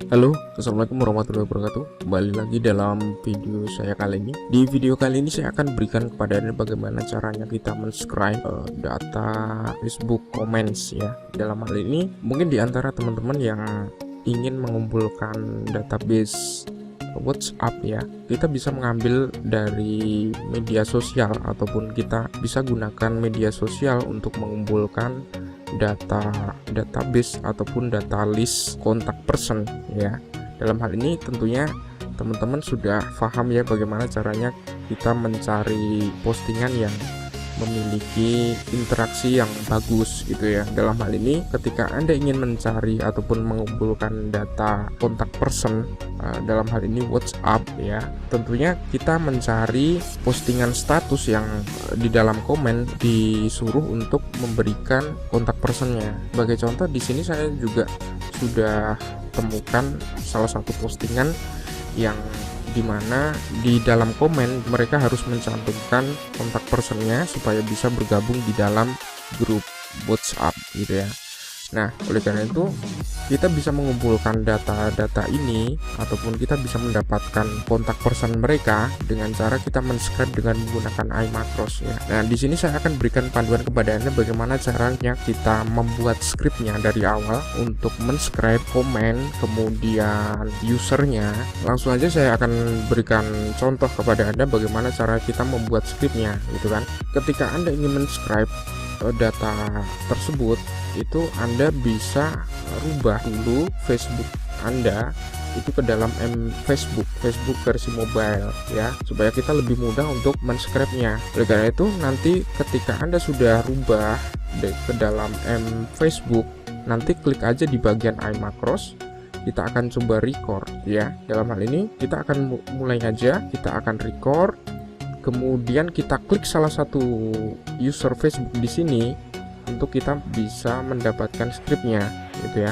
Halo, assalamualaikum warahmatullahi wabarakatuh. Kembali lagi dalam video saya kali ini. Di video kali ini saya akan berikan kepada Anda bagaimana caranya kita mensubscribe data Facebook Comments ya. Dalam hal ini, mungkin di antara teman-teman yang ingin mengumpulkan database WhatsApp ya, kita bisa mengambil dari media sosial ataupun kita bisa gunakan media sosial untuk mengumpulkan database ataupun data list kontak person ya. Dalam hal ini tentunya teman-teman sudah paham ya bagaimana caranya kita mencari postingan yang memiliki interaksi yang bagus gitu ya. Dalam hal ini ketika Anda ingin mencari ataupun mengumpulkan data kontak person dalam hal ini WhatsApp ya, tentunya kita mencari postingan status yang di dalam komen disuruh untuk memberikan kontak personnya. Sebagai contoh di sini saya juga sudah temukan salah satu postingan yang dimana di dalam komen mereka harus mencantumkan kontak personnya supaya bisa bergabung di dalam grup WhatsApp gitu ya. Nah, oleh karena itu kita bisa mengumpulkan data-data ini ataupun kita bisa mendapatkan kontak person mereka dengan cara kita mensubscribe dengan menggunakan iMacros ya. Nah, di sini saya akan berikan panduan kepada Anda bagaimana caranya kita membuat scriptnya dari awal untuk mensubscribe, komen, kemudian usernya. Langsung aja saya akan berikan contoh kepada Anda bagaimana cara kita membuat scriptnya gitu kan. Ketika Anda ingin mensubscribe data tersebut, itu Anda bisa rubah dulu Facebook Anda itu ke dalam Facebook versi mobile ya, supaya kita lebih mudah untuk mensubscribe-nya. Oleh karena itu nanti ketika Anda sudah rubah ke dalam Facebook, nanti klik aja di bagian iMacros, kita akan coba record ya. Dalam hal ini kita akan mulai aja, kita akan record. Kemudian kita klik salah satu user Facebook di sini untuk kita bisa mendapatkan scriptnya gitu ya.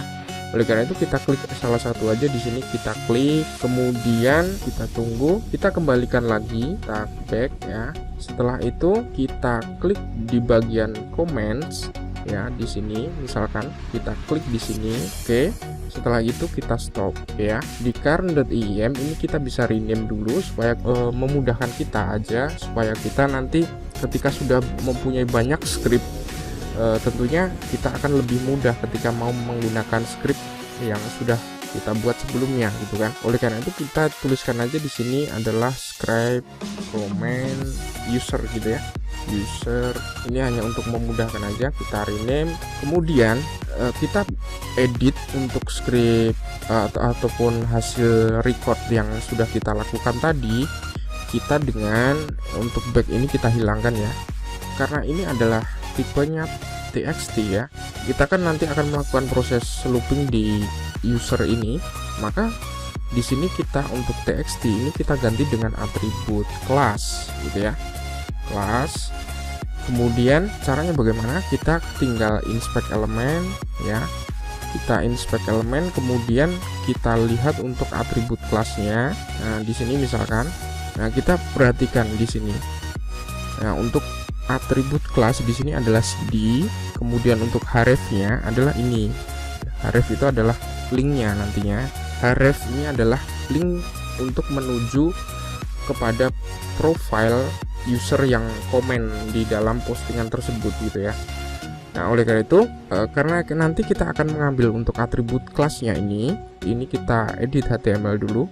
Oleh karena itu kita klik salah satu aja di sini, kita klik, kemudian kita tunggu, kita kembalikan lagi, kita back ya. Setelah itu kita klik di bagian comments ya, di sini misalkan kita klik di sini, oke. Setelah itu kita stop ya. Di current.im ini kita bisa rename dulu supaya memudahkan kita aja, supaya kita nanti ketika sudah mempunyai banyak script, tentunya kita akan lebih mudah ketika mau menggunakan script yang sudah kita buat sebelumnya gitu kan. Oleh karena itu kita tuliskan aja di sini adalah script comment user gitu ya. User ini hanya untuk memudahkan aja, kita rename. Kemudian kita edit untuk script ataupun hasil record yang sudah kita lakukan tadi, kita dengan untuk back ini kita hilangkan ya, karena ini adalah tipenya TXT ya. Kita kan nanti akan melakukan proses looping di user ini, maka di sini kita untuk TXT ini kita ganti dengan atribut class gitu ya, class. Kemudian caranya bagaimana? Kita tinggal inspect elemen ya, kita inspect elemen, kemudian kita lihat untuk atribut kelasnya. Nah, di sini misalkan, nah kita perhatikan di sini. Nah, untuk atribut kelas di sini adalah CD, kemudian untuk href-nya adalah ini. Href itu adalah linknya nantinya. Href ini adalah link untuk menuju kepada profile user yang komen di dalam postingan tersebut gitu ya. Nah, oleh karena itu karena nanti kita akan mengambil untuk atribut kelasnya ini kita edit HTML dulu.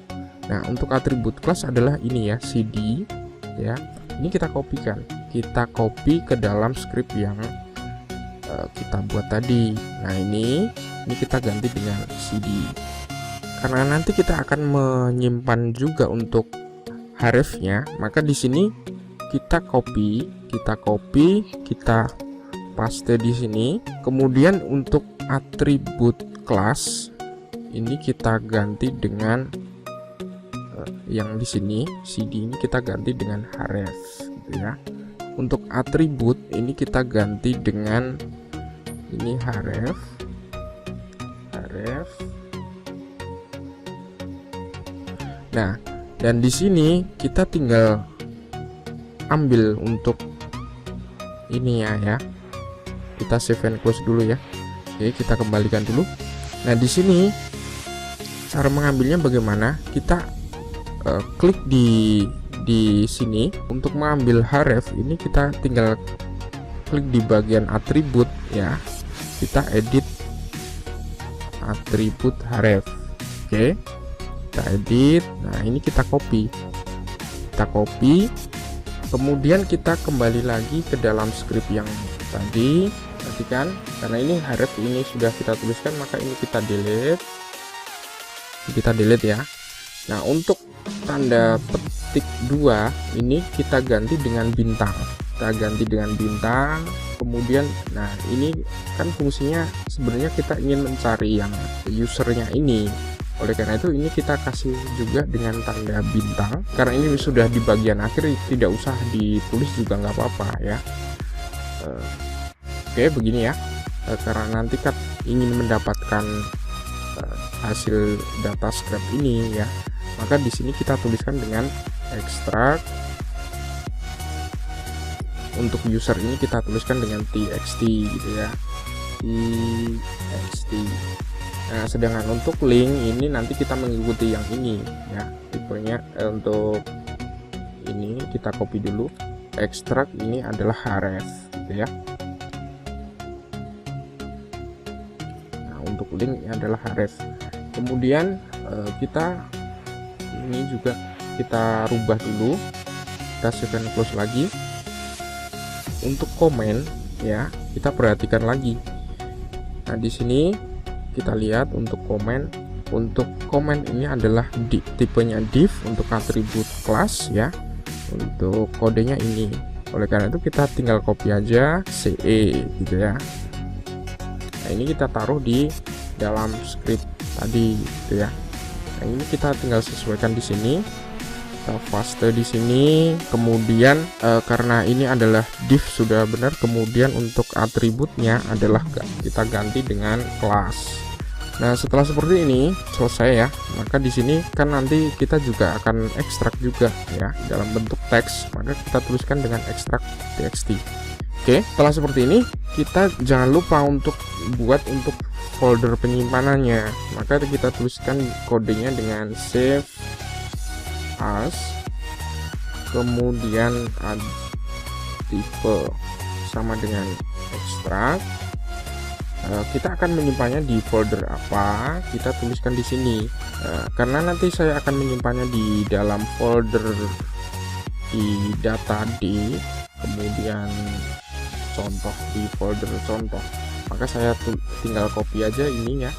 Nah, untuk atribut kelas adalah ini ya, CD ya. Ini kita kopikan, kita copy ke dalam script yang kita buat tadi. Nah, ini kita ganti dengan CD. Karena nanti kita akan menyimpan juga untuk href-nya, maka di sini kita copy, kita paste di sini. Kemudian untuk atribut kelas ini kita ganti dengan yang di sini CD ini kita ganti dengan href gitu ya. Untuk atribut ini kita ganti dengan ini href. Nah, dan di sini kita tinggal ambil untuk ini ya. Kita save and close dulu ya. Oke, kita kembalikan dulu. Nah, di sini Cara mengambilnya bagaimana? Kita klik di sini. Untuk mengambil href ini kita tinggal klik di bagian atribut ya, kita edit atribut href. Oke, kita edit. Nah, ini kita copy, kemudian kita kembali lagi ke dalam script yang tadi. Perhatikan, karena ini href ini sudah kita tuliskan, maka ini kita delete ya. Nah, untuk tanda petik 2 ini kita ganti dengan bintang. Kemudian, nah ini kan fungsinya sebenarnya kita ingin mencari yang usernya ini. Oleh karena itu ini kita kasih juga dengan tanda bintang. Karena ini sudah di bagian akhir, tidak usah ditulis juga nggak apa-apa ya. Oke, begini ya. Karena nanti kan ingin mendapatkan hasil data scrap ini ya, maka di sini kita tuliskan dengan ekstrak. Untuk user ini kita tuliskan dengan txt gitu ya, txt. Nah, sedangkan untuk link ini nanti kita mengikuti yang ini ya, tipenya. Untuk ini kita copy dulu, ekstrak ini adalah href gitu ya. Nah, untuk link ini adalah href. Kemudian kita ini juga kita rubah dulu, kita save and close lagi. Untuk komen ya, kita perhatikan lagi. Nah, di sini kita lihat untuk komen. Untuk komen ini adalah tipenya div, untuk atribut kelas ya. Untuk kodenya ini. Oleh karena itu kita tinggal copy aja CE gitu ya. Nah, ini kita taruh di dalam script tadi gitu ya. Nah, ini kita tinggal sesuaikan di sini. Kita paste di sini. Kemudian karena ini adalah div sudah benar, kemudian untuk atributnya adalah kita ganti dengan kelas. Nah, setelah seperti ini selesai ya, maka di sini kan nanti kita juga akan ekstrak juga ya dalam bentuk teks, maka kita tuliskan dengan ekstrak txt. Oke, setelah seperti ini kita jangan lupa untuk buat untuk folder penyimpanannya, maka kita tuliskan kodenya dengan save as, kemudian tipe sama dengan ekstrak. Kita akan menyimpannya di folder apa, kita tuliskan di sini. Karena nanti saya akan menyimpannya di dalam folder di data D, kemudian contoh di folder contoh, maka saya tinggal copy aja ininya,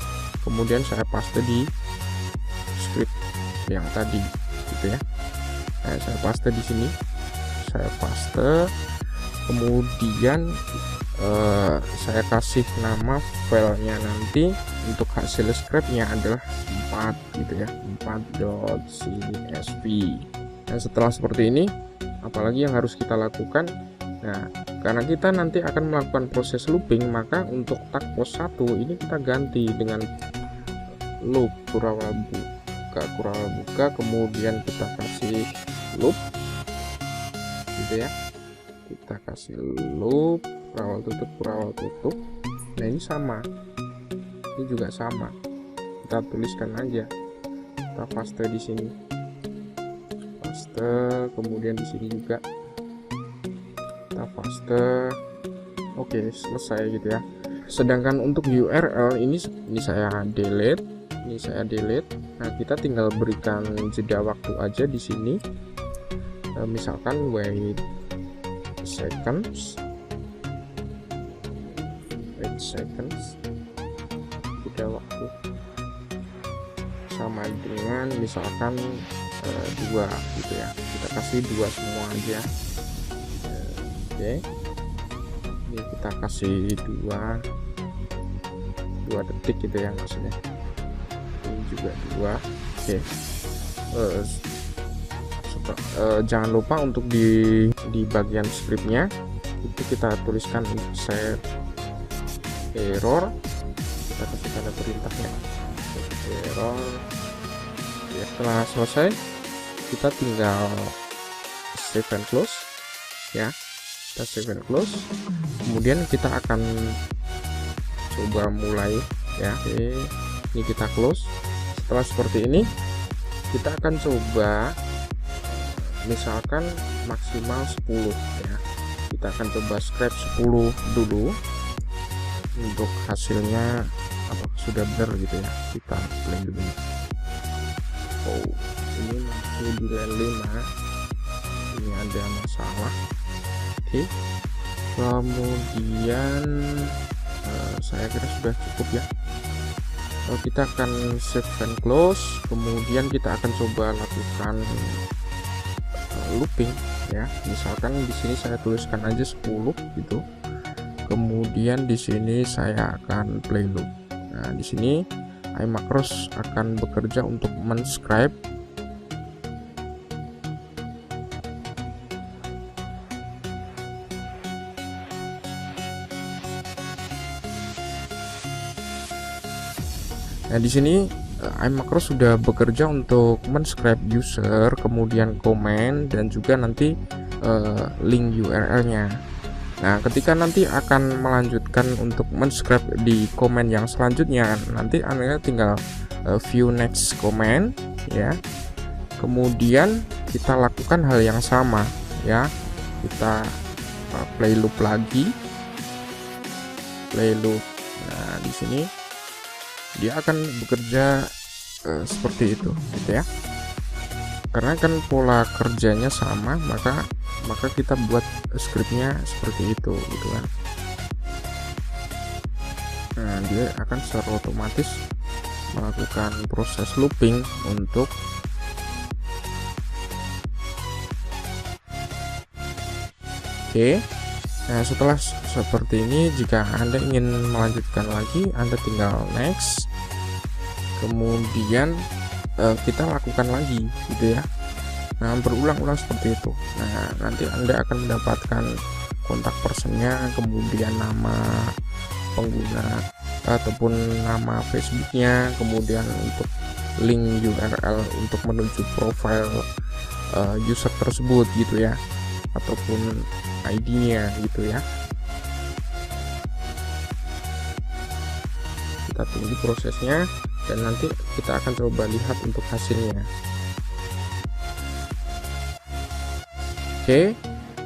kemudian saya paste di script yang tadi gitu ya. Nah, saya paste di sini, kemudian saya kasih nama filenya nanti untuk hasil scrapnya adalah 4 gitu ya, 4.csv. Nah, setelah seperti ini apalagi yang harus kita lakukan? Nah, karena kita nanti akan melakukan proses looping, maka untuk tag pos 1 ini kita ganti dengan loop kurawal buka, kemudian kita kasih loop gitu ya, kita kasih loop kurawal tutup. Nah, ini sama, ini juga sama, kita tuliskan aja, kita paste di sini, kemudian di sini juga kita paste. Oke, selesai gitu ya. Sedangkan untuk URL ini saya delete, Nah, kita tinggal berikan jeda waktu aja di sini. Misalkan wait seconds, jeda waktu sama dengan misalkan 2 gitu ya, kita kasih 2 semua aja. Oke, ini kita kasih 2 detik gitu ya, maksudnya ini juga 2. Oke, jangan lupa untuk di bagian scriptnya itu kita tuliskan set error, kita kasih tanda perintahnya error ya. Setelah selesai kita tinggal save and close ya, kita save and close, kemudian kita akan coba mulai ya. Oke, ini kita close. setelah seperti ini kita akan coba misalkan maksimal 10 ya. Kita akan coba scrap 10 dulu untuk hasilnya apakah sudah benar gitu ya. Kita play dulu. Oh, ini masih di line 5, ini ada masalah. Oke, kemudian saya kira sudah cukup ya. Kita akan save and close, kemudian kita akan coba lakukan looping ya. Misalkan di sini saya tuliskan aja 10 gitu, kemudian di sini saya akan play loop. Nah, di sini iMacros akan bekerja untuk menscribe Nah, di sini iMacros sudah bekerja untuk menscribe user, kemudian komen, dan juga nanti link URL-nya. Nah, ketika nanti akan melanjutkan untuk menscribe di komen yang selanjutnya, nanti Anda tinggal view next comment ya. Kemudian kita lakukan hal yang sama ya. Kita play loop lagi. Play loop. Nah, di sini dia akan bekerja seperti itu gitu ya, karena kan pola kerjanya sama, maka kita buat scriptnya seperti itu gitu kan. Nah, dia akan secara otomatis melakukan proses looping untuk oke. Nah, setelah seperti ini, jika Anda ingin melanjutkan lagi, Anda tinggal next, kemudian kita lakukan lagi gitu ya. Nah, berulang-ulang seperti itu. Nah, nanti Anda akan mendapatkan kontak personnya, kemudian nama pengguna ataupun nama Facebooknya, kemudian untuk link URL untuk menuju profil user tersebut gitu ya, ataupun ID-nya gitu ya. Kita tunggu prosesnya dan nanti kita akan coba lihat untuk hasilnya. Oke,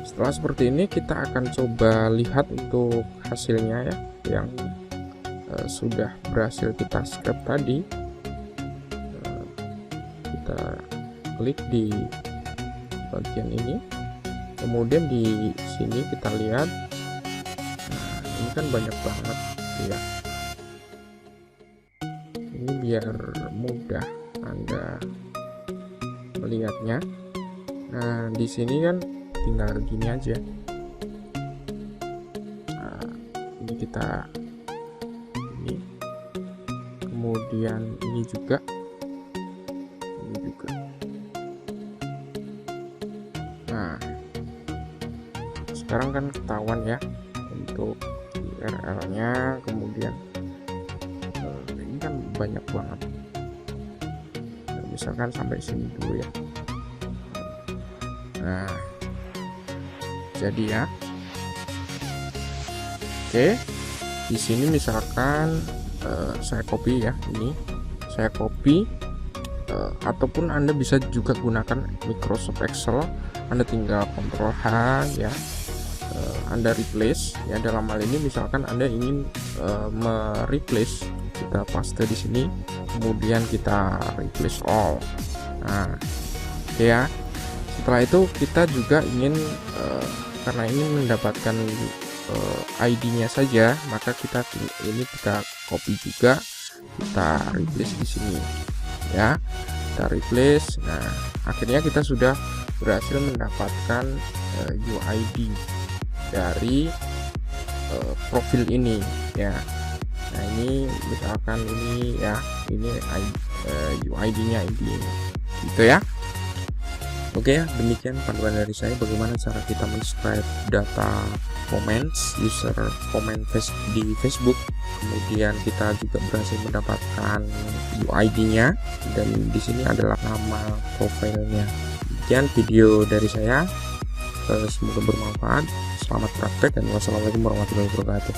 setelah seperti ini kita akan coba lihat untuk hasilnya ya, yang sudah berhasil kita scrap tadi. Kita klik di bagian ini, kemudian di sini kita lihat. Nah, ini kan banyak banget ya. Ini biar mudah Anda melihatnya. Nah, di sini kan tinggal gini aja. Nah, ini kita ini, kemudian ini juga, ini juga. Nah, sekarang kan ketahuan ya untuk URL-nya, kemudian ini kan banyak banget. Nah, misalkan sampai sini dulu ya. Nah, jadi ya. Oke, di sini misalkan saya copy ya, ini saya copy, ataupun Anda bisa juga gunakan Microsoft Excel. Anda tinggal Ctrl H ya. Anda replace ya, dalam hal ini misalkan Anda ingin mereplace, kita paste di sini, kemudian kita replace all. Nah, oke ya. Setelah itu kita juga ingin karena ini mendapatkan ID-nya saja, maka kita copy juga, kita replace di sini ya. Kita replace. Nah, akhirnya kita sudah berhasil mendapatkan UID dari profil ini ya. Nah, ini misalkan ini ya, ini UID-nya ID ini gitu ya. Oke ya, demikian panduan dari saya bagaimana cara kita menscribe data comments user comment di Facebook. Kemudian kita juga berhasil mendapatkan UID-nya, dan di sini adalah nama profilnya. Demikian video dari saya, semoga bermanfaat. Selamat praktek dan wassalamualaikum warahmatullahi wabarakatuh.